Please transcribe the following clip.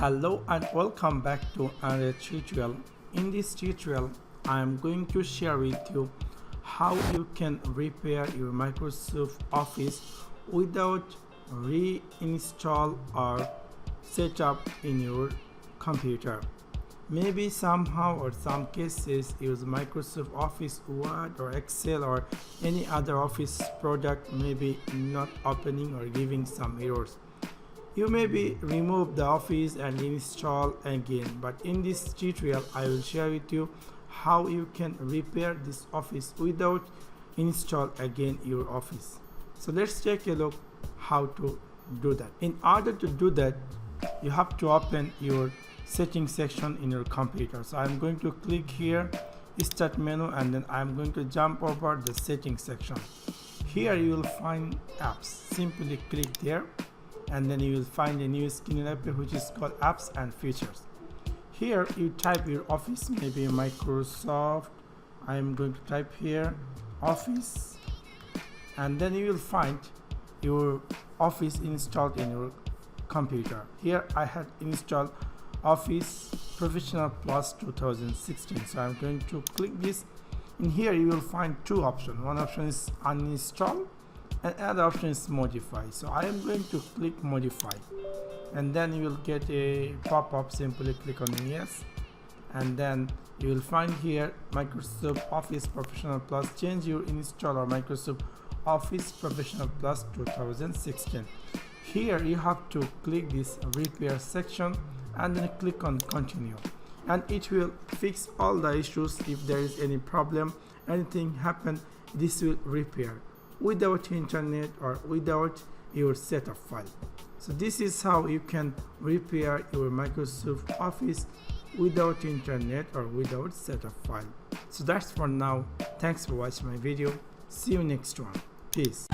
Hello and welcome back to another tutorial. In this tutorial, I am going to share with you how you can repair your Microsoft Office without reinstall or setup in your computer. Maybe somehow or some cases use Microsoft Office Word or Excel or any other Office product maybe not opening or giving some errors. You maybe remove the Office and install again, but in this tutorial I will share with you how you can repair this Office without install again your Office. So let's take a look how to do that. In order to do that, you have to open your settings section in your computer. So I'm going to click here, start menu, and then I'm going to jump over the settings section. Here you will find apps. Simply click there, and then you will find a new screen appear which is called apps and features. Here you type your Office, maybe Microsoft. I am going to type here Office, and then you will find your Office installed in your computer. Here I had installed Office Professional Plus 2016, so I'm going to click this. In here you will find two options. One option is uninstall and another option is modify. So I am going to click modify, and then you will get a pop-up. Simply click on yes, and then you will find here Microsoft Office Professional Plus. Change your install or Microsoft Office Professional Plus 2016. Here you have to click this repair section and then click on continue, and it will fix all the issues. If there is any problem, anything happen, this will repair without internet or without your setup file. So this is how you can repair your Microsoft Office without internet or without setup file. So that's for now. Thanks for watching my video. See you next one. Peace.